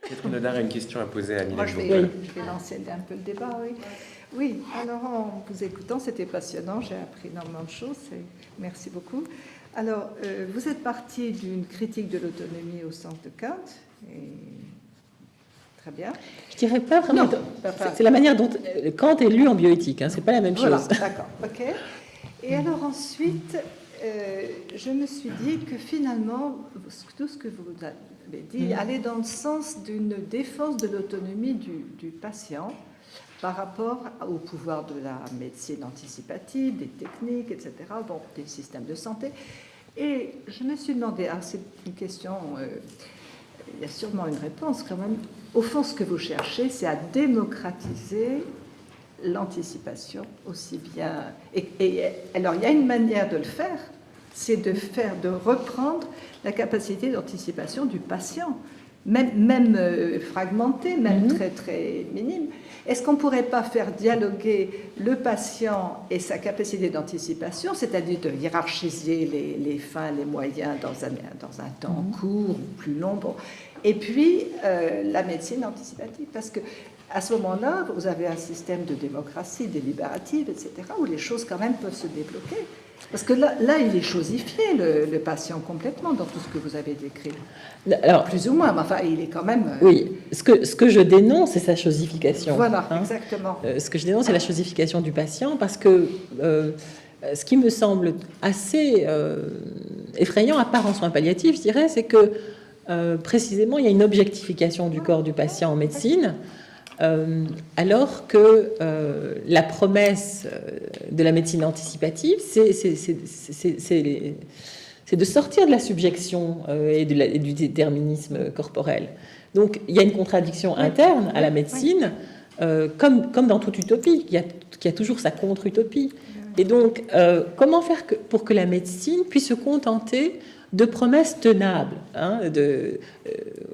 Catherine Hodard a une question à poser à Moi, Mylène je Bourgeois. vais lancer un peu le débat, oui. Oui, alors en vous écoutant, c'était passionnant, j'ai appris énormément de choses, merci beaucoup. Alors, vous êtes parti d'une critique de l'autonomie au sens de Kant, et très bien. Je dirais pas vraiment. Non, c'est la manière dont Kant est lu en bioéthique, hein, c'est pas la même voilà, chose. D'accord, ok. Et alors ensuite, je me suis dit que finalement, tout ce que vous avez dit allait dans le sens d'une défense de l'autonomie du patient par rapport au pouvoir de la médecine anticipative, des techniques, etc., bon, des systèmes de santé. Et je me suis demandé, c'est une question, il y a sûrement une réponse quand même. Au fond, ce que vous cherchez, c'est à démocratiser l'anticipation aussi bien. Et alors, il y a une manière de le faire, c'est de reprendre la capacité d'anticipation du patient, même fragmentée, même très, très minime. Est-ce qu'on ne pourrait pas faire dialoguer le patient et sa capacité d'anticipation, c'est-à-dire de hiérarchiser les fins, les moyens dans un temps court ou plus long, bon, et puis la médecine anticipative, parce que à ce moment-là, vous avez un système de démocratie délibérative, etc., où les choses quand même peuvent se débloquer. Parce que là il est chosifié, le patient, complètement, dans tout ce que vous avez décrit. Alors, plus ou moins, mais enfin, il est quand même... Oui, ce que je dénonce, c'est sa chosification. Voilà, exactement. Ce que je dénonce, c'est la chosification du patient, parce que ce qui me semble assez effrayant, à part en soins palliatifs, je dirais, c'est que précisément, il y a une objectification du corps du patient en médecine, alors que la promesse de la médecine anticipative, c'est de sortir de la subjection et du déterminisme corporel. Donc, il y a une contradiction interne à la médecine, comme dans toute utopie, qui a toujours sa contre-utopie. Et donc, comment faire pour que la médecine puisse se contenter de promesses tenables,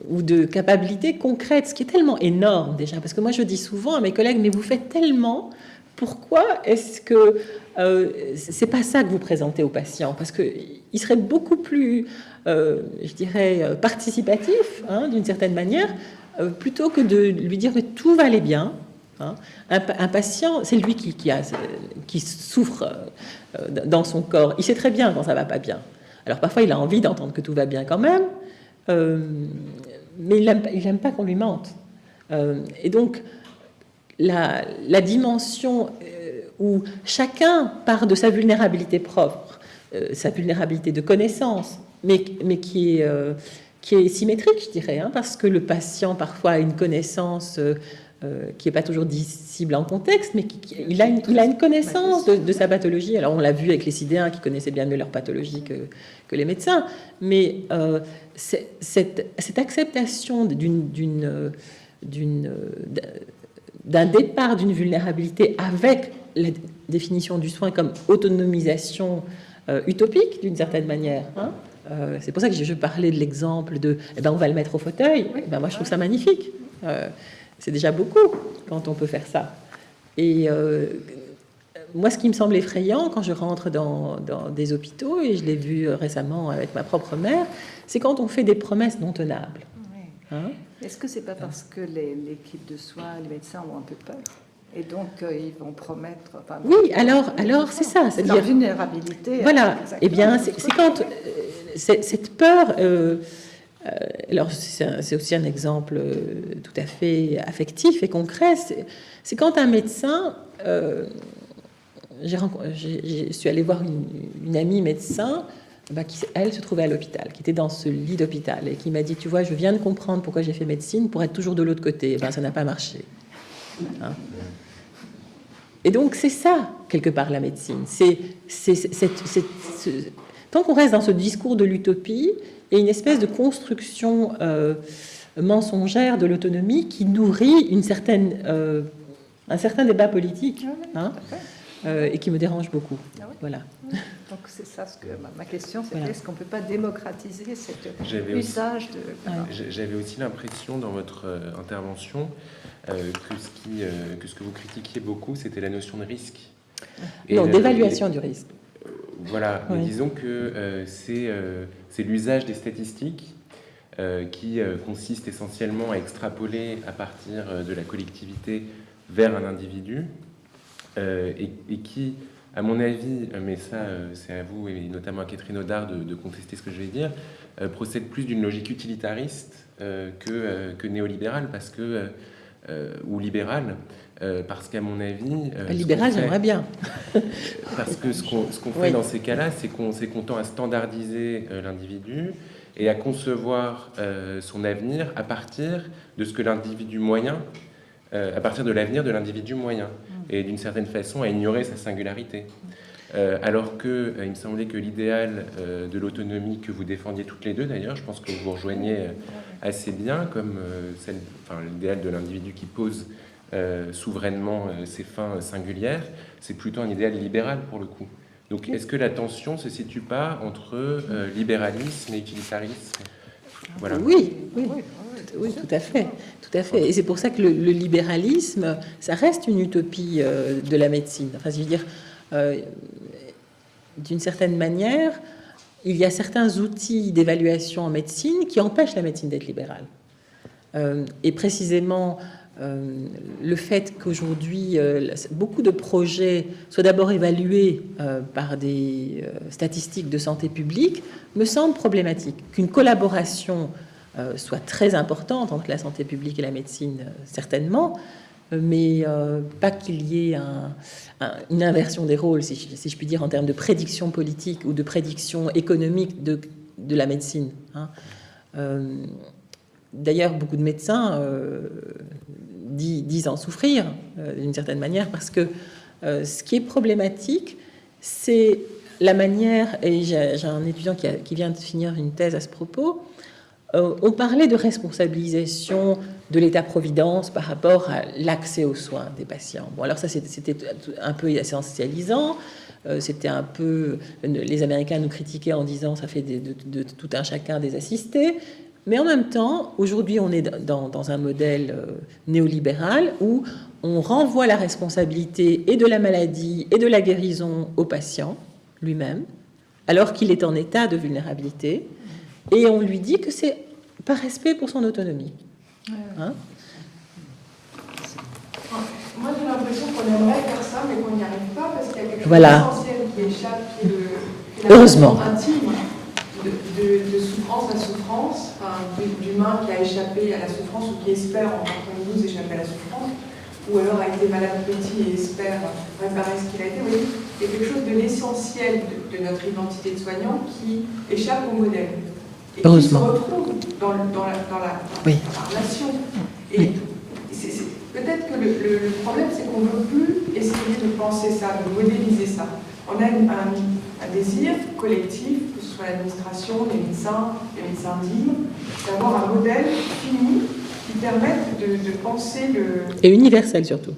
ou de capacités concrètes, ce qui est tellement énorme déjà. Parce que moi, je dis souvent à mes collègues, mais vous faites tellement, pourquoi est-ce que c'est pas ça que vous présentez aux patients? Parce qu'il serait beaucoup plus, je dirais, participatif, d'une certaine manière, plutôt que de lui dire, mais tout va aller bien. Un patient, c'est lui qui souffre dans son corps. Il sait très bien quand ça va pas bien. Alors parfois, il a envie d'entendre que tout va bien quand même, mais il n'aime pas qu'on lui mente. Et donc, la dimension où chacun part de sa vulnérabilité propre, sa vulnérabilité de connaissance, mais qui est symétrique, je dirais, parce que le patient parfois a une connaissance qui n'est pas toujours dissible en contexte, mais il a une connaissance de sa pathologie. Alors on l'a vu avec les sidéens qui connaissaient bien mieux leur pathologie que les médecins, mais cette acceptation d'un départ d'une vulnérabilité avec la définition du soin comme autonomisation utopique d'une certaine manière. C'est pour ça que je parlais de l'exemple de on va le mettre au fauteuil. Moi je trouve ça magnifique. C'est déjà beaucoup quand on peut faire ça. Et moi, ce qui me semble effrayant quand je rentre dans des hôpitaux, et je l'ai vu récemment avec ma propre mère, c'est quand on fait des promesses non tenables. Oui. Est-ce que c'est pas parce que l'équipe de soins, les médecins ont un peu peur et donc ils vont promettre... Enfin, oui, alors c'est ça. C'est la vulnérabilité. Voilà. Eh bien, c'est quand cette peur... alors, c'est aussi un exemple tout à fait affectif et concret. C'est quand un médecin... je suis allée voir une amie médecin qui, elle, se trouvait à l'hôpital, qui était dans ce lit d'hôpital et qui m'a dit, tu vois, je viens de comprendre pourquoi j'ai fait médecine pour être toujours de l'autre côté. Ça n'a pas marché. Et donc, c'est ça, quelque part, la médecine. Tant qu'on reste dans ce discours de l'utopie, il y a une espèce de construction mensongère de l'autonomie qui nourrit un certain débat politique. Et qui me dérange beaucoup. Voilà. Donc c'est ça ce que ma question, c'était est-ce qu'on ne peut pas démocratiser cet usage de... J'avais aussi l'impression dans votre intervention que ce que vous critiquiez beaucoup, c'était la notion de risque. Non, d'évaluation du risque. Voilà, mais disons que c'est l'usage des statistiques qui consiste essentiellement à extrapoler à partir de la collectivité vers un individu, et qui, à mon avis, mais ça c'est à vous et notamment à Catherine Audard de contester ce que je vais dire, procède plus d'une logique utilitariste que néolibérale, parce que ou libérale, parce qu'à mon avis... libéral, j'aimerais bien. Parce que ce qu'on fait dans ces cas-là, c'est qu'on tend à standardiser l'individu et à concevoir son avenir à partir de ce que l'individu moyen, à partir de l'avenir de l'individu moyen, et d'une certaine façon à ignorer sa singularité. Alors que il me semblait que l'idéal de l'autonomie que vous défendiez toutes les deux, d'ailleurs, je pense que vous rejoignez assez bien, comme l'idéal de l'individu qui pose souverainement ses fins singulières, c'est plutôt un idéal libéral pour le coup. Donc est-ce que la tension ne se situe pas entre libéralisme et utilitarisme? Voilà. Oui, tout à fait. Tout à fait. Et c'est pour ça que le libéralisme, ça reste une utopie de la médecine. Enfin, je veux dire, d'une certaine manière, il y a certains outils d'évaluation en médecine qui empêchent la médecine d'être libérale. Et précisément, le fait qu'aujourd'hui, beaucoup de projets soient d'abord évalués par des statistiques de santé publique me semble problématique. Qu'une collaboration soit très importante entre la santé publique et la médecine, certainement, mais pas qu'il y ait une inversion des rôles, si je puis dire, en termes de prédiction politique ou de prédiction économique de la médecine. D'ailleurs, beaucoup de médecins disent en souffrir, d'une certaine manière, parce que ce qui est problématique, c'est la manière, et j'ai un étudiant qui vient de finir une thèse à ce propos, on parlait de responsabilisation de l'État-providence par rapport à l'accès aux soins des patients. Bon, alors ça, c'était un peu essentialisant. C'était un peu... Les Américains nous critiquaient en disant ça fait de tout un chacun des assistés. Mais en même temps, aujourd'hui, on est dans un modèle néolibéral où on renvoie la responsabilité et de la maladie et de la guérison au patient lui-même, alors qu'il est en état de vulnérabilité. Et on lui dit que c'est par respect pour son autonomie. Hein? Moi, j'ai l'impression qu'on aimerait faire ça, mais qu'on n'y arrive pas parce qu'il y a quelque chose d'essentiel qui échappe, qui est la heureusement intime de souffrance à souffrance, d'humain qui a échappé à la souffrance ou qui espère, en tant que nous, échapper à la souffrance, ou alors a été malade petit et espère réparer ce qu'il a été. Oui, il y a quelque chose de l'essentiel de notre identité de soignant qui échappe au modèle. Et qui se retrouve dans la relation. Et peut-être que le problème, c'est qu'on ne veut plus essayer de penser ça, de modéliser ça. On a un désir collectif, que ce soit l'administration, les médecins libres, d'avoir un modèle fini qui permette de penser le... Et universel surtout.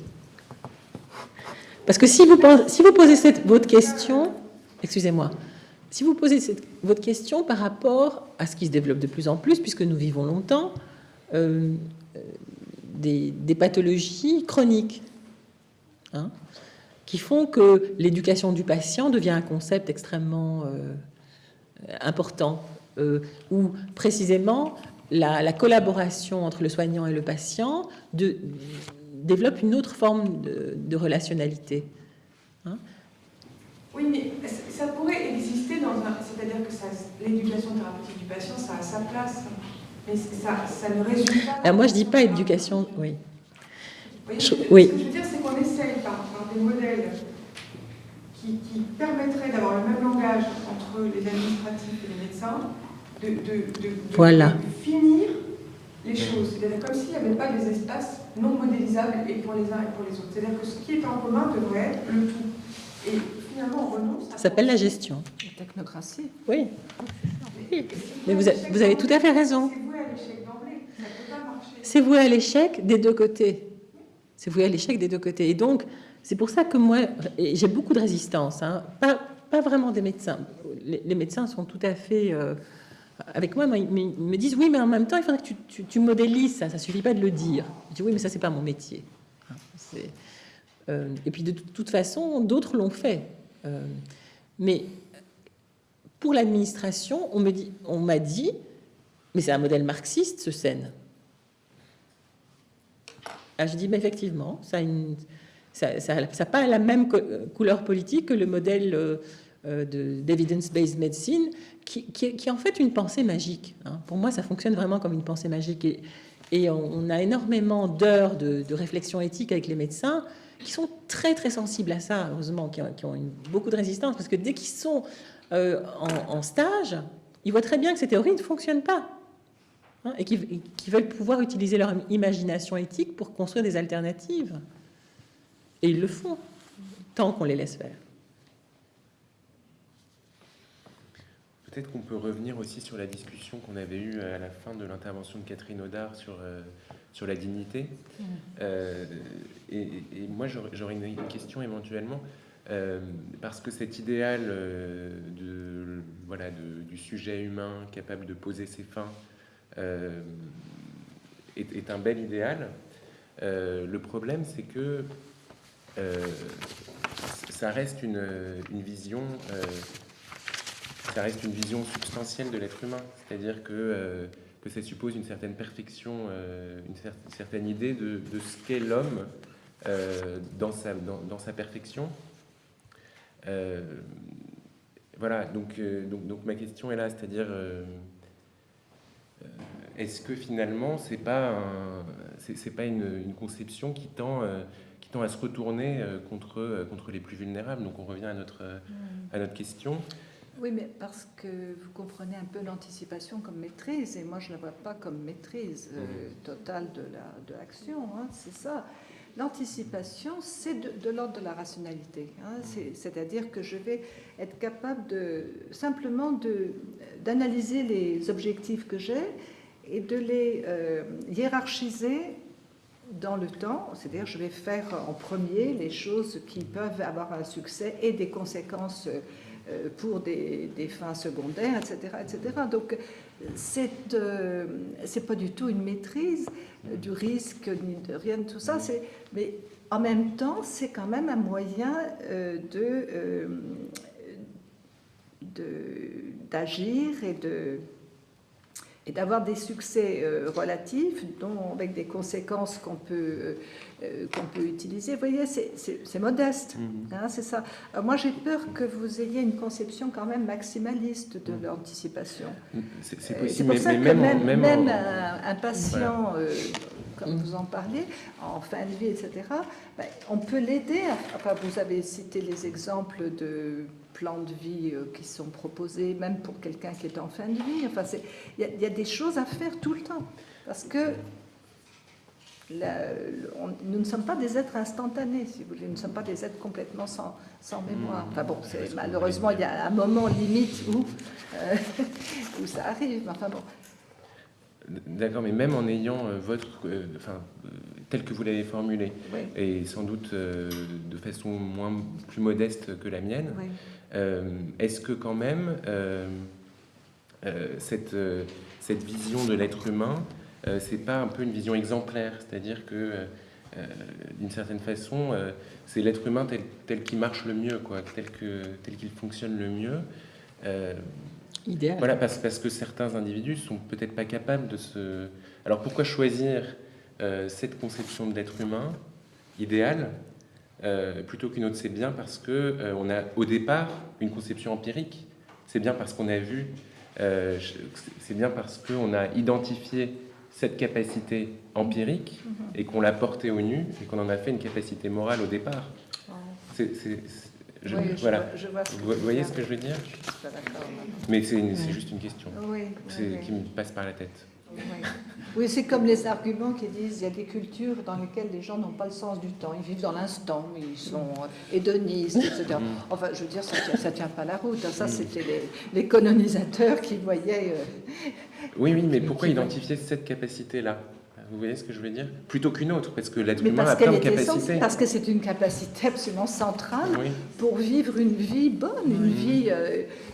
Parce que si vous posez votre question... Excusez-moi. Si vous posez votre question par rapport à ce qui se développe de plus en plus, puisque nous vivons longtemps, des pathologies chroniques, qui font que l'éducation du patient devient un concept extrêmement important, où précisément la collaboration entre le soignant et le patient développe une autre forme de relationnalité. Oui, mais ça pourrait exister c'est-à-dire que l'éducation thérapeutique du patient, ça a sa place, mais ça ne résume pas... Alors moi, je ne dis pas éducation, oui. Oui. Ce que je veux dire, c'est qu'on essaye par des modèles qui permettraient d'avoir le même langage entre les administratifs et les médecins, de finir les choses. C'est-à-dire comme s'il n'y avait pas des espaces non modélisables et pour les uns et pour les autres. C'est-à-dire que ce qui est en commun devrait être le tout. Et finalement, on renonce... Ça s'appelle la gestion. La technocratie. Oui. Mais vous avez tout à fait raison. C'est voué à l'échec d'emblée. Ça ne peut pas marcher. C'est voué à l'échec des deux côtés. C'est voué à l'échec des deux côtés. Et donc, c'est pour ça que moi, j'ai beaucoup de résistance. Pas vraiment des médecins. Les médecins sont tout à fait... avec moi, ils me disent, oui, mais en même temps, il faudrait que tu modélises ça. Ça ne suffit pas de le dire. Je dis, oui, mais ça, c'est pas mon métier. Et puis, de toute façon, d'autres l'ont fait. Mais pour l'administration, on m'a dit, Mais c'est un modèle marxiste, ce scène. Ah, je dis, mais effectivement, ça n'a pas la même couleur politique que le modèle d'evidence-based medicine, qui est en fait une pensée magique. Hein. Pour moi, ça fonctionne vraiment comme une pensée magique. Et on a énormément d'heures de réflexion éthique avec les médecins qui sont très, très sensibles à ça, heureusement, qui ont beaucoup de résistance, parce que dès qu'ils sont en stage, ils voient très bien que ces théories ne fonctionnent pas. Hein, et qui veulent pouvoir utiliser leur imagination éthique pour construire des alternatives. Et ils le font, tant qu'on les laisse faire. Peut-être qu'on peut revenir aussi sur la discussion qu'on avait eue à la fin de l'intervention de Catherine Audard sur la dignité. Et moi, j'aurais une question éventuellement, parce que cet idéal du sujet humain capable de poser ses fins est un bel idéal. Le problème, c'est que ça reste une vision... ça reste une vision substantielle de l'être humain, c'est-à-dire que ça suppose une certaine perfection, une certaine idée de ce qu'est l'homme dans sa perfection. Voilà, donc ma question est là, c'est-à-dire est-ce que finalement c'est pas une conception qui tend à se retourner contre les plus vulnérables? Donc on revient à notre question. Oui, mais parce que vous comprenez un peu l'anticipation comme maîtrise, et moi je ne la vois pas comme maîtrise totale de l'action, hein, c'est ça. L'anticipation, c'est de l'ordre de la rationalité, hein, c'est-à-dire que je vais être capable simplement d'analyser les objectifs que j'ai et de les hiérarchiser dans le temps, c'est-à-dire je vais faire en premier les choses qui peuvent avoir un succès et des conséquences pour des fins secondaires, etc., etc. Donc, c'est pas du tout une maîtrise du risque, ni de rien de tout ça. Mais en même temps, c'est quand même un moyen d'agir et d'avoir des succès relatifs, avec des conséquences qu'on peut utiliser. Vous voyez, c'est modeste, hein, c'est ça. Alors moi, j'ai peur que vous ayez une conception quand même maximaliste de l'anticipation. C'est possible, c'est pour ça que même un patient, voilà, comme vous en parlez, en fin de vie, etc., on peut l'aider. Enfin, vous avez cité les exemples de plans de vie qui sont proposés, même pour quelqu'un qui est en fin de vie. Enfin, il y a des choses à faire tout le temps. Parce que nous ne sommes pas des êtres instantanés, si vous voulez. Nous ne sommes pas des êtres complètement sans mémoire. Enfin bon, malheureusement, il y a un moment limite où ça arrive. Enfin bon. D'accord, mais même en ayant tel que vous l'avez formulé, oui, et sans doute de façon plus modeste que la mienne, oui, est-ce que quand même cette vision de l'être humain, c'est pas un peu une vision exemplaire, c'est-à-dire que d'une certaine façon, c'est l'être humain tel qu'il marche le mieux, quoi, tel qu'il fonctionne le mieux. Idéal. Voilà, parce que certains individus sont peut-être pas capables de se... Alors pourquoi choisir cette conception de l'être humain idéal plutôt qu'une autre? C'est bien parce que on a au départ une conception empirique. C'est bien parce qu'on a vu, c'est bien parce qu'on a identifié cette capacité empirique et qu'on l'a portée au nu et qu'on en a fait une capacité morale au départ. Voilà. Vous voyez ce que je veux dire? Je suis pas d'accord. Mais c'est juste une question qui me passe par la tête. Oui, c'est comme les arguments qui disent il y a des cultures dans lesquelles les gens n'ont pas le sens du temps, ils vivent dans l'instant, ils sont hédonistes, etc. Enfin, je veux dire, ça tient pas la route. Ça, c'était les colonisateurs qui voyaient... Oui, mais pourquoi identifier cette capacité-là? Vous voyez ce que je veux dire? Plutôt qu'une autre, parce que l'être humain a plein de capacités. Parce que c'est une capacité absolument centrale pour vivre une vie bonne,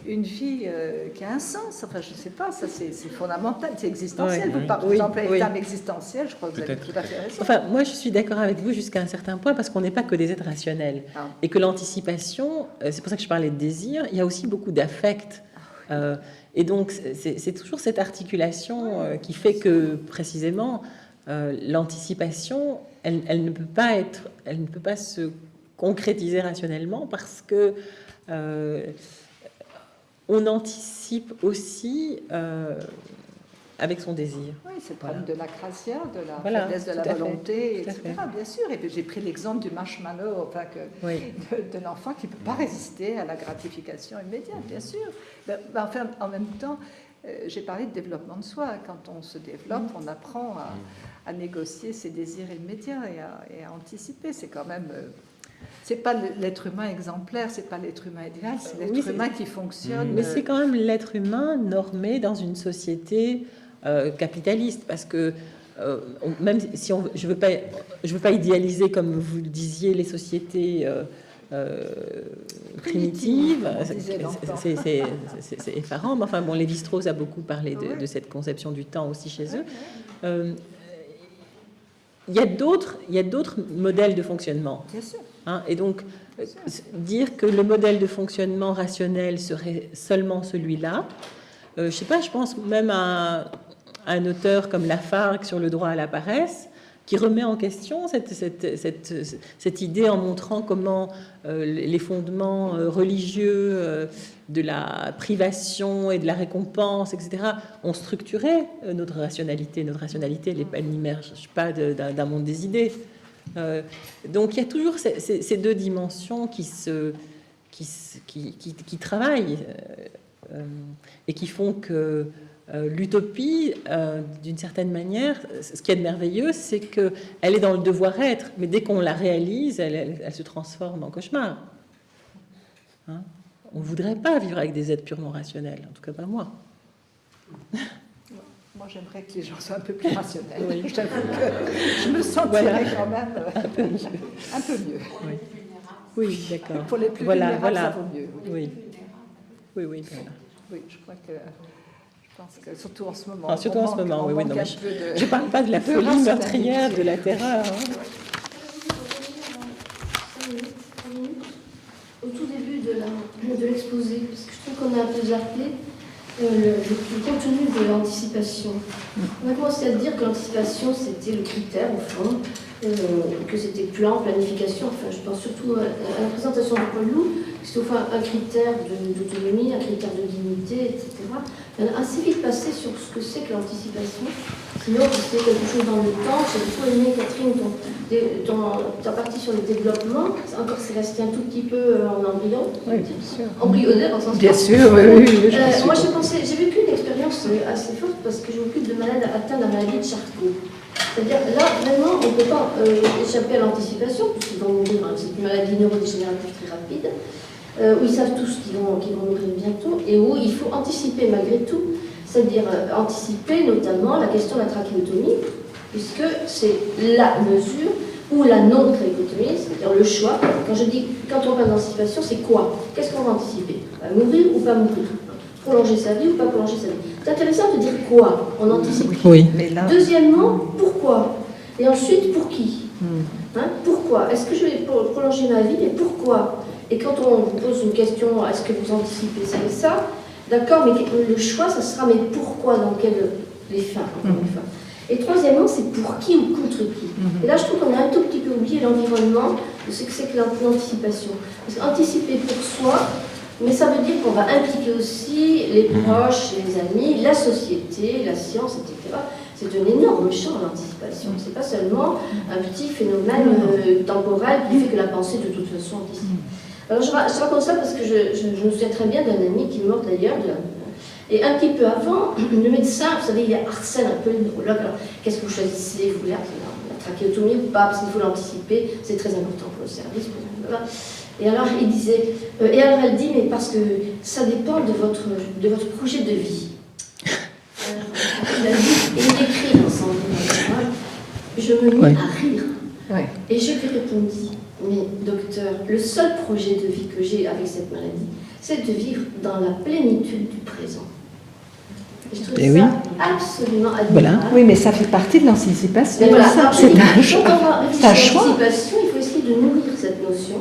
une vie qui a un sens. Enfin, je ne sais pas, ça c'est fondamental, c'est existentiel. Vous employez le terme existentiel, je crois que vous avez tout à fait raison. Enfin, moi, je suis d'accord avec vous jusqu'à un certain point, parce qu'on n'est pas que des êtres rationnels. Et que l'anticipation, c'est pour ça que je parlais de désir, il y a aussi beaucoup d'affect. Et donc, c'est toujours cette articulation qui fait que, précisément, l'anticipation, elle ne peut pas se concrétiser rationnellement parce que on anticipe aussi avec son désir. Oui, c'est le problème de l'acrasia, de la Voilà, faiblesse de la tout à fait, volonté, tout à etc. fait. Bien sûr. Et puis j'ai pris l'exemple du marshmallow, Oui. de l'enfant qui ne peut pas résister à la gratification immédiate, bien sûr. Mais enfin, en même temps, j'ai parlé de développement de soi. Quand on se développe, on apprend à négocier ses désirs immédiats et à anticiper. C'est quand même... c'est pas l'être humain exemplaire, c'est pas l'être humain idéal, c'est l'être humain qui fonctionne. Mais c'est quand même l'être humain normé dans une société capitaliste, parce que même si je veux pas idéaliser, comme vous le disiez, les sociétés primitives, c'est effarant. Mais enfin bon, Lévi-Strauss a beaucoup parlé de cette conception du temps aussi chez eux. Il y a d'autres modèles de fonctionnement. Bien sûr. Hein, et donc, dire que le modèle de fonctionnement rationnel serait seulement celui-là, je sais pas, je pense même à un auteur comme Lafargue sur le droit à la paresse, qui remet en question cette idée en montrant comment les fondements religieux de la privation et de la récompense, etc., ont structuré notre rationalité. Notre rationalité, elle n'émerge pas d'un monde des idées. Donc il y a toujours ces deux dimensions qui travaillent et qui font que l'utopie, d'une certaine manière, ce qui est merveilleux, c'est qu'elle est dans le devoir-être, mais dès qu'on la réalise, elle se transforme en cauchemar. Hein? On ne voudrait pas vivre avec des êtres purement rationnels, en tout cas pas moi. Moi, j'aimerais que les gens soient un peu plus rationnels. Oui. J'avoue que je me sentirais quand même un peu mieux. Oui, oui, d'accord. Pour les plus vulnérables, ça vaut mieux. Oui, oui, oui. Voilà. Oui, je crois que... Je pense que surtout en ce moment. Ah, surtout en ce moment, oui. Non, je ne parle pas de la folie rationalité. meurtrière, de la terreur. Hein. Au tout début de l'exposé, parce que je trouve qu'on a un peu zappé le contenu de l'anticipation. On a commencé à dire que l'anticipation, c'était le critère, au fond, que c'était plan, planification, enfin, je pense surtout à la présentation de Paul Loup, que c'était au fond un critère d'autonomie, un critère de dignité, etc. On a assez vite passé sur ce que c'est que l'anticipation. Sinon, c'est quelque chose dans le temps. J'ai beaucoup aimé, Catherine, ta partie sur le développement. Encore, c'est resté un tout petit peu en embryon. Oui, bien sûr. Embryonnaire, en sens Bien sûr, oui. Moi, j'ai vécu une expérience assez forte parce que je m'occupe de malades atteints de la maladie de Charcot. C'est-à-dire, là, vraiment, on ne peut pas échapper à l'anticipation, puisqu'ils vont mourir. C'est une maladie neurodégénérative très rapide, où ils savent tous qu'ils vont mourir bientôt, et où il faut anticiper malgré tout. C'est-à-dire anticiper notamment la question de la trachéotomie, puisque c'est la mesure ou la non-trachéotomie, c'est-à-dire le choix. Quand on parle d'anticipation, c'est quoi? Qu'est-ce qu'on va anticiper? Mourir ou pas mourir? Prolonger sa vie ou pas prolonger sa vie? C'est intéressant de dire quoi? On anticipe. Oui. Deuxièmement, pourquoi? Et ensuite, pour qui? Pourquoi? Est-ce que je vais prolonger ma vie? Et pourquoi? Et quand on vous pose une question, est-ce que vous anticipez ça et ça? D'accord, mais le choix, ça sera mais pourquoi, dans les fins, encore une fois. Et troisièmement, c'est pour qui ou contre qui. Et là, je trouve qu'on a un tout petit peu oublié l'environnement de ce que c'est que l'anticipation. Parce qu'anticiper pour soi, mais ça veut dire qu'on va impliquer aussi les proches, les amis, la société, la science, etc. C'est un énorme champ, l'anticipation. C'est pas seulement un petit phénomène temporel qui fait que la pensée, de toute façon, anticipe. Alors, je raconte ça parce que je me souviens très bien d'un ami qui est mort d'ailleurs. Et un petit peu avant, le médecin, vous savez, il y a Arsène, un peu le neurologue. Alors, qu'est-ce que vous choisissez, vous, la trachéotomie ou pas? Parce qu'il faut l'anticiper, c'est très important pour le service. Blablabla. Et alors, il disait, et alors elle dit, mais parce que ça dépend de votre projet de vie. Il a dit, et il écrit dans son livre, je me mis à rire. Ouais. Et je lui répondis, mais docteur, le seul projet de vie que j'ai avec cette maladie, c'est de vivre dans la plénitude du présent. Et je trouve ça absolument admirable. Voilà. Oui, mais ça fait partie de l'anticipation. Voilà. C'est un choix. Quand on va réfléchir à l'anticipation, il faut essayer de nourrir cette notion. notion,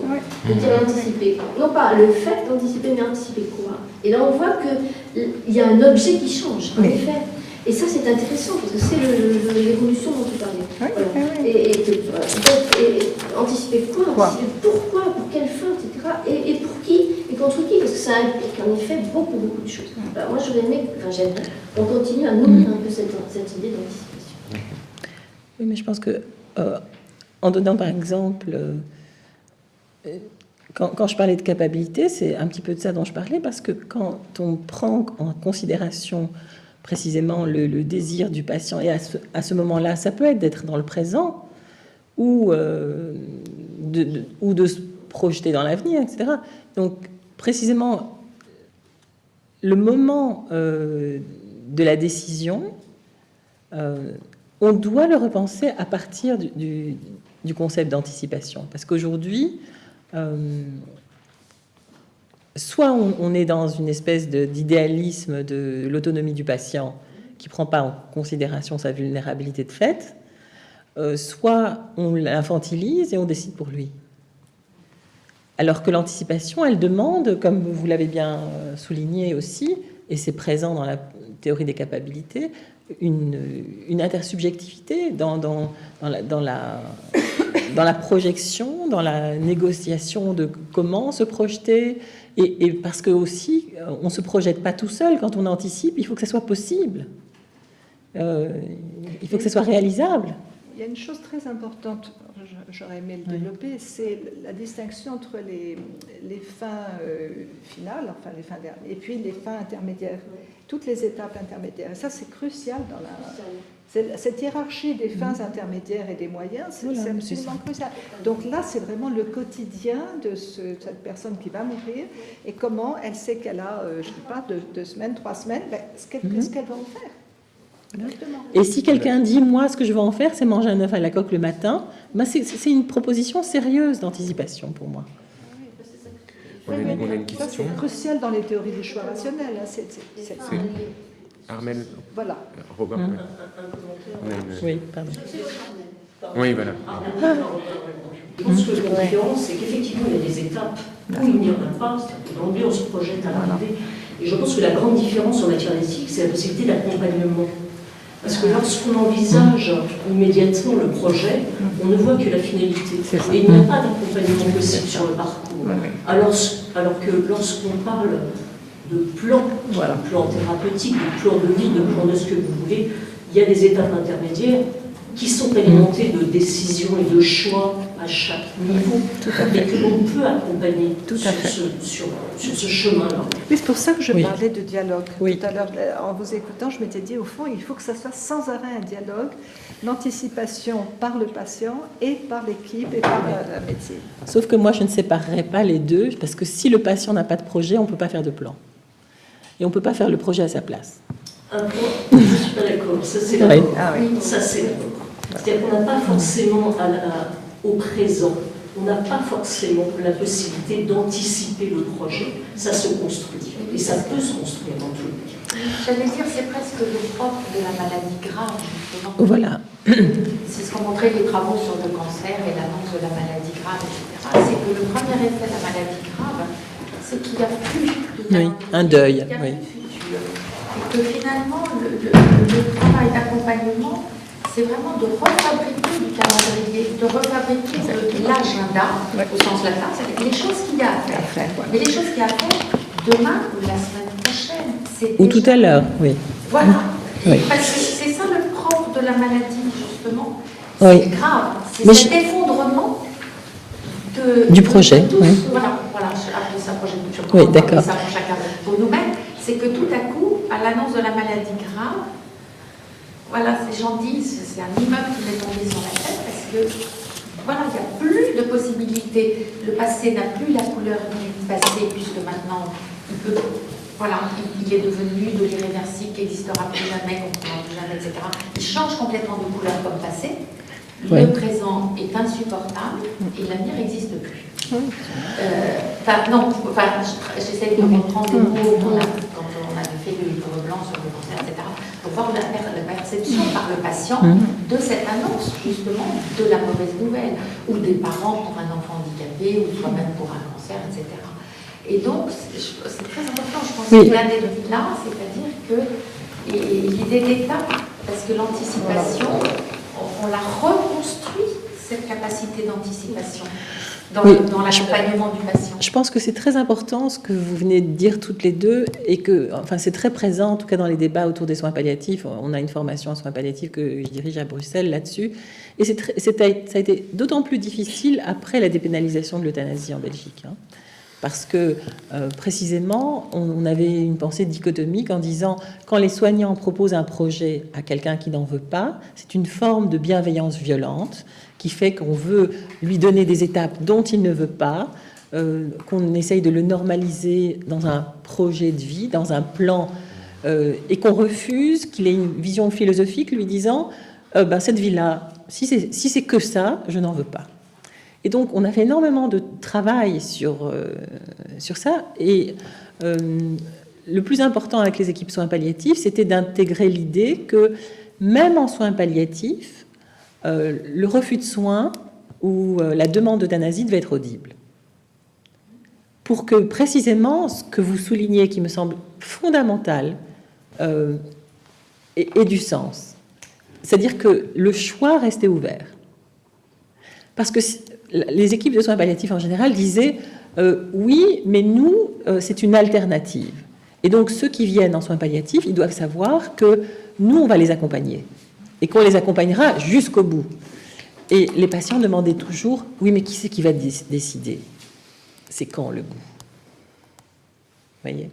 de dire anticiper. Non pas le fait d'anticiper, mais anticiper quoi. Et là, on voit qu'il y a un objet qui change, en effet. Et ça, c'est intéressant, parce que c'est l'évolution dont tu parlais. Voilà. Et anticiper quoi, anticiper pourquoi, pour quelle fin, etc. Et pour qui, et contre qui, parce que ça implique en effet beaucoup de choses. Alors, moi, j'aurais aimé, j'aimerais qu'on continue à nourrir un peu cette idée d'anticipation. Oui, mais je pense que, en donnant par exemple, quand je parlais de capacité, c'est un petit peu de ça dont je parlais, parce que quand on prend en considération précisément le désir du patient, et à ce moment-là, ça peut être d'être dans le présent, ou de se projeter dans l'avenir, etc. Donc, précisément, le moment de la décision, on doit le repenser à partir du concept d'anticipation. Parce qu'aujourd'hui, soit on est dans une espèce d'idéalisme de l'autonomie du patient qui ne prend pas en considération sa vulnérabilité de fait, soit on l'infantilise et on décide pour lui. Alors que l'anticipation, elle demande, comme vous l'avez bien souligné aussi, et c'est présent dans la théorie des capacités, une intersubjectivité dans la projection, dans la négociation de comment se projeter, et parce que aussi, on ne se projette pas tout seul quand on anticipe, il faut que ça soit possible, il faut que ça soit réalisable. Il y a une chose très importante, j'aurais aimé le développer, c'est la distinction entre les fins finales, enfin les fins dernières, et puis les fins intermédiaires, toutes les étapes intermédiaires. Et ça, c'est crucial dans cette hiérarchie des fins intermédiaires et des moyens, c'est absolument crucial. Donc là, c'est vraiment le quotidien de cette personne qui va mourir, et comment elle sait qu'elle a, je ne sais pas, 2 semaines, 3 semaines, ce qu'elle va en faire. Exactement. Et si quelqu'un dit, moi, ce que je vais en faire, c'est manger un œuf à la coque le matin, ben c'est une proposition sérieuse d'anticipation pour moi. On a une question. Ça, c'est crucial dans les théories du choix rationnel. C'est Armel. Voilà. Robin. Oui, pardon. Oui, voilà. Je pense que la différence, c'est qu'effectivement, il y a des étapes où il n'y en a pas, c'est-à-dire que d'emblée, on se projette à l'arrivée. Et je pense que la grande différence en matière d'éthique, c'est la possibilité d'accompagnement. Parce que lorsqu'on envisage immédiatement le projet, on ne voit que la finalité. Et il n'y a pas d'accompagnement possible sur le parcours. Alors que lorsqu'on parle de plan, de plan thérapeutique, de plan de vie, de plan de ce que vous voulez, il y a des étapes intermédiaires qui sont alimentées de décisions et de choix à chaque niveau, et que l'on peut accompagner sur ce chemin-là. Oui, c'est pour ça que je parlais de dialogue. Tout à l'heure, en vous écoutant, je m'étais dit, au fond, il faut que ça soit sans arrêt un dialogue, l'anticipation par le patient et par l'équipe et par la médecine. Sauf que moi, je ne séparerai pas les deux, parce que si le patient n'a pas de projet, on ne peut pas faire de plan. Et on ne peut pas faire le projet à sa place. Un point, je ne suis pas d'accord. Ça, c'est d'accord. Ça, c'est d'accord. C'est-à-dire qu'on n'a pas forcément au présent, on n'a pas forcément la possibilité d'anticiper le projet. Ça se construit. Et ça peut se construire dans tous les cas. J'allais dire, c'est presque le propre de la maladie grave, justement. Voilà. C'est ce qu'ont montré les travaux sur le cancer et l'annonce de la maladie grave, etc. C'est que le premier effet de la maladie grave, c'est qu'il n'y a plus un deuil. Il y a plus de futur. Et que finalement, le travail d'accompagnement, c'est vraiment de refabriquer du calendrier, de refabriquer l'agenda, au sens latin, c'est les choses qu'il y a à faire. Mais les choses qu'il y a à faire demain ou la semaine prochaine. Ou tout à l'heure, oui. Voilà. Oui. Parce que c'est ça le propre de la maladie, justement. C'est grave. C'est cet effondrement du projet. De tous. Oui. Voilà, je appelle ça projet de culture. Oui, d'accord. Ça pour chacun. Pour nous-mêmes, c'est que tout à coup, à l'annonce de la maladie grave, voilà, ces gens disent, c'est un immeuble qui m'est tombé sur la tête parce que, voilà, il n'y a plus de possibilités. Le passé n'a plus la couleur du passé puisque maintenant, il est devenu de l'irréversible qui n'existera plus jamais, qu'on ne pourra plus jamais, etc. Il change complètement de couleur comme passé. Le présent est insupportable et l'avenir n'existe plus. J'essaie de reprendre des mots quand on avait fait le livre blanc sur le cancer, etc. Pour voir la perception par le patient de cette annonce, justement, de la mauvaise nouvelle, ou des parents pour un enfant handicapé HIV ou toi-même pour un cancer, etc. Et donc, c'est très important, je pense, Oui. qu'il y a de là, c'est-à-dire que l'idée d'étape, parce que l'anticipation, on la reconstruit, cette capacité d'anticipation dans, Oui. dans l'accompagnement du patient. Je pense que c'est très important ce que vous venez de dire toutes les deux et que, enfin, c'est très présent en tout cas dans les débats autour des soins palliatifs. On a une formation en soins palliatifs que je dirige à Bruxelles là-dessus. Et ça a été d'autant plus difficile après la dépénalisation de l'euthanasie en Belgique. Hein. Parce que, précisément, on avait une pensée dichotomique en disant quand les soignants proposent un projet à quelqu'un qui n'en veut pas, c'est une forme de bienveillance violente qui fait qu'on veut lui donner des étapes dont il ne veut pas, qu'on essaye de le normaliser dans un projet de vie, dans un plan, et qu'on refuse qu'il ait une vision philosophique lui disant cette vie-là, si c'est que ça, je n'en veux pas. Et donc, on a fait énormément de travail sur ça. Et le plus important avec les équipes soins palliatifs, c'était d'intégrer l'idée que même en soins palliatifs, le refus de soins ou la demande d'euthanasie devait être audible. Pour que précisément ce que vous soulignez, qui me semble fondamental, ait du sens. C'est-à-dire que le choix restait ouvert. Parce que les équipes de soins palliatifs en général disaient oui, mais nous, c'est une alternative. Et donc ceux qui viennent en soins palliatifs, ils doivent savoir que nous, on va les accompagner. Et qu'on les accompagnera jusqu'au bout. Et les patients demandaient toujours, oui, mais qui c'est qui va décider? C'est quand le bout? Vous voyez?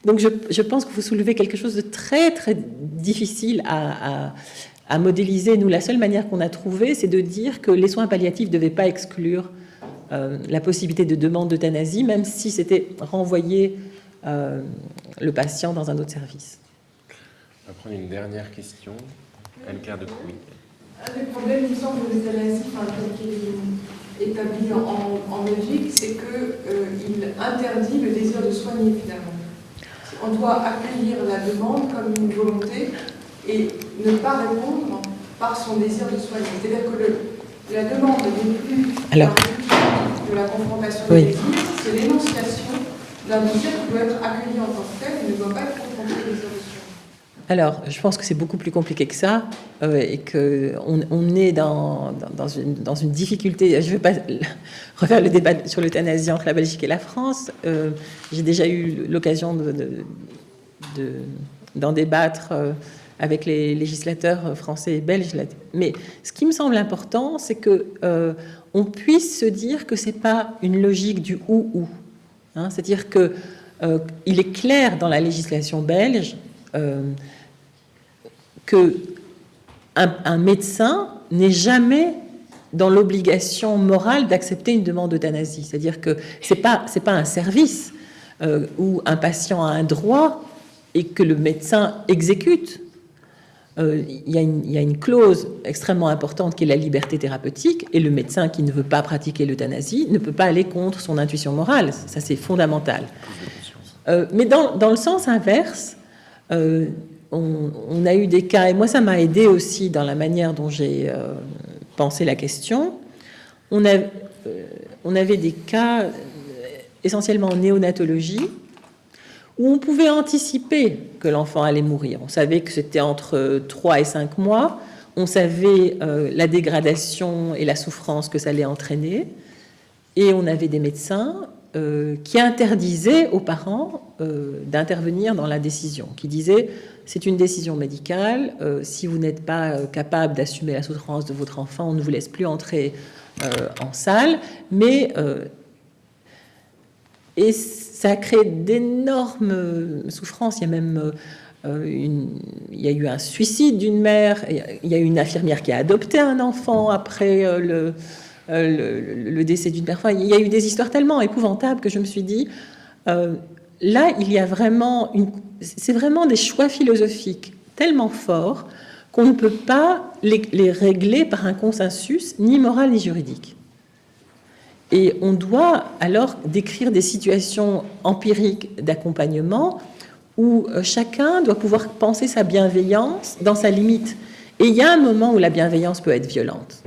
Donc je pense que vous soulevez quelque chose de très, très difficile à modéliser. Nous, la seule manière qu'on a trouvée, c'est de dire que les soins palliatifs ne devaient pas exclure la possibilité de demande d'euthanasie, même si c'était renvoyer le patient dans un autre service. On va prendre une dernière question. Anne-Claire de Couy. Un des problèmes, il me semble, de l'euthanasie, qui est établi en Belgique, c'est qu'il interdit le désir de soigner, finalement. On doit accueillir la demande comme une volonté et ne pas répondre par son désir de soigner. C'est-à-dire que la demande n'est plus de la confrontation des désirs, c'est l'énonciation d'un désir qui doit être accueilli en tant que tel et ne doit pas être confronté au désir de soigner. Alors, je pense que c'est beaucoup plus compliqué que ça et qu'on est dans une difficulté. Je ne vais pas refaire le débat sur l'euthanasie entre la Belgique et la France. J'ai déjà eu l'occasion d'en débattre avec les législateurs français et belges. Mais ce qui me semble important, c'est qu'on puisse se dire que ce n'est pas une logique du ou. Hein, c'est-à-dire qu'il est clair dans la législation belge qu'un médecin n'est jamais dans l'obligation morale d'accepter une demande d'euthanasie. C'est-à-dire que c'est pas un service où un patient a un droit et que le médecin exécute. Il y a une clause extrêmement importante qui est la liberté thérapeutique, et le médecin qui ne veut pas pratiquer l'euthanasie ne peut pas aller contre son intuition morale. Ça, c'est fondamental. Mais dans le sens inverse, on a eu des cas, et moi ça m'a aidé aussi dans la manière dont j'ai pensé la question. On avait des cas essentiellement en néonatologie où on pouvait anticiper que l'enfant allait mourir. On savait que c'était entre 3 et 5 mois, on savait la dégradation et la souffrance que ça allait entraîner, et on avait des médecins qui interdisaient aux parents d'intervenir dans la décision, qui disaient c'est une décision médicale, si vous n'êtes pas capable d'assumer la souffrance de votre enfant, on ne vous laisse plus entrer en salle, et ça a créé d'énormes souffrances. Il y a même il y a eu un suicide d'une mère, il y a eu une infirmière qui a adopté un enfant après le décès d'une mère. Enfin, il y a eu des histoires tellement épouvantables que je me suis dit, là, il y a vraiment c'est vraiment des choix philosophiques tellement forts qu'on ne peut pas les régler par un consensus ni moral ni juridique. Et on doit alors décrire des situations empiriques d'accompagnement où chacun doit pouvoir penser sa bienveillance dans sa limite. Et il y a un moment où la bienveillance peut être violente.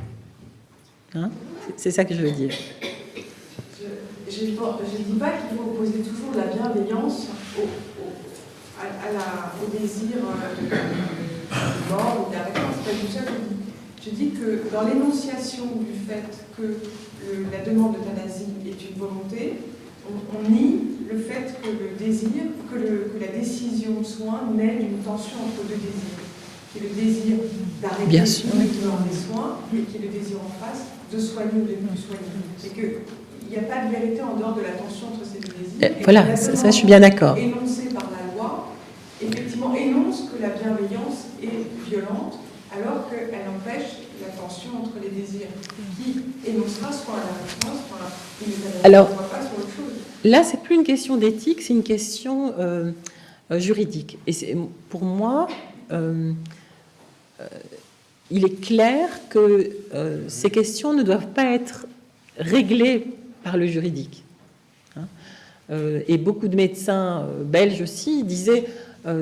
Hein ? C'est ça que je veux dire. dis pas qu'il faut opposer toujours la bienveillance au désir de mort ou d'arrêt. C'est pas du ça que je dis. Je dis que dans l'énonciation du fait que la demande d'euthanasie est une volonté, on nie le fait que le désir, que la décision de soin naît d'une tension entre deux désirs, qui est le désir d'arrêter les soins et qui est le désir en face de soigner ou de ne plus soigner. C'est qu'il n'y a pas de vérité en dehors de la tension entre ces deux désirs. Voilà, ça je suis bien d'accord. Énoncé par la loi, effectivement, énonce que la bienveillance est violente, alors qu'elle empêche la tension entre les désirs, qui énoncera soit un arrêtement, soit une euthanasie, alors, soit pas sur autre chose. Là, c'est plus une question d'éthique, c'est une question juridique. Et pour moi, il est clair que ces questions ne doivent pas être réglées par le juridique. Et beaucoup de médecins belges aussi disaient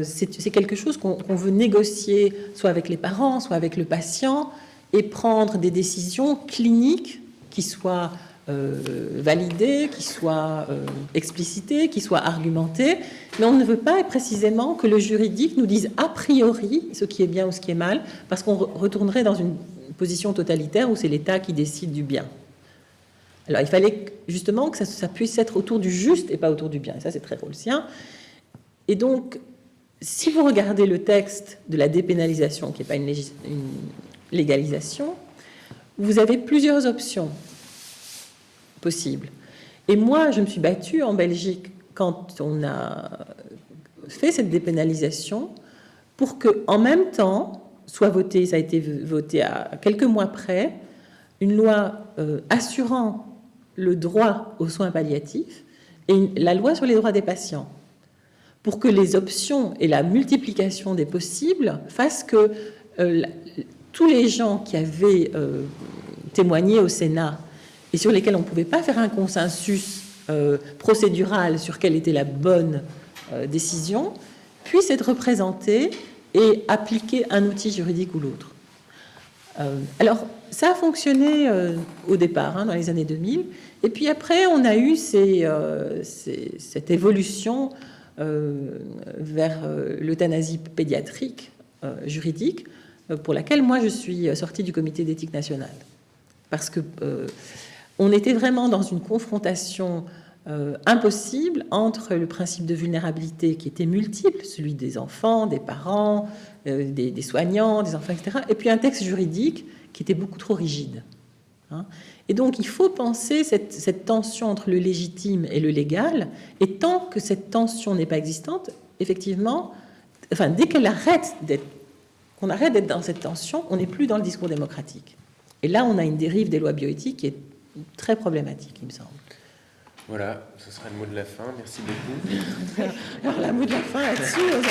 c'est quelque chose qu'on veut négocier soit avec les parents, soit avec le patient, et prendre des décisions cliniques qui soient validées, qui soient explicitées, qui soient argumentées. Mais on ne veut pas précisément que le juridique nous dise a priori ce qui est bien ou ce qui est mal, parce qu'on retournerait dans une position totalitaire où c'est l'État qui décide du bien. Alors il fallait justement que ça puisse être autour du juste et pas autour du bien. Et ça, c'est très rawlsien. Et donc, si vous regardez le texte de la dépénalisation, qui n'est pas une légalisation, vous avez plusieurs options possibles. Et moi, je me suis battue en Belgique quand on a fait cette dépénalisation pour qu'en même temps soit votée, ça a été voté à quelques mois près, une loi assurant le droit aux soins palliatifs et la loi sur les droits des patients, pour que les options et la multiplication des possibles fassent que tous les gens qui avaient témoigné au Sénat et sur lesquels on ne pouvait pas faire un consensus procédural sur quelle était la bonne décision, puissent être représentés et appliquer un outil juridique ou l'autre. Alors, ça a fonctionné au départ, dans les années 2000, et puis après, on a eu cette évolution vers l'euthanasie pédiatrique juridique, pour laquelle moi je suis sortie du comité d'éthique nationale. Parce que on était vraiment dans une confrontation impossible entre le principe de vulnérabilité qui était multiple, celui des enfants, des parents, des soignants, des enfants, etc., et puis un texte juridique qui était beaucoup trop rigide. Et donc, il faut penser cette tension entre le légitime et le légal, et tant que cette tension n'est pas existante, effectivement, enfin, dès qu'on arrête d'être dans cette tension, on n'est plus dans le discours démocratique. Et là, on a une dérive des lois bioéthiques qui est très problématique, il me semble. Voilà, ce sera le mot de la fin. Merci beaucoup. Alors, le mot de la fin là-dessus, c'est un peu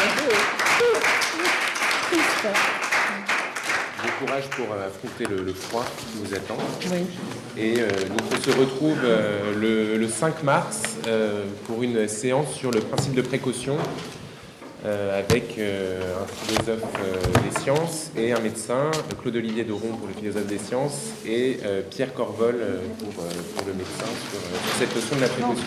triste. Bon courage pour affronter le froid qui vous attend. Oui. Et donc on se retrouve le 5 mars pour une séance sur le principe de précaution avec un philosophe des sciences et un médecin, Claude-Olivier Doron pour le philosophe des sciences et Pierre Corvol pour le médecin sur cette notion de la précaution.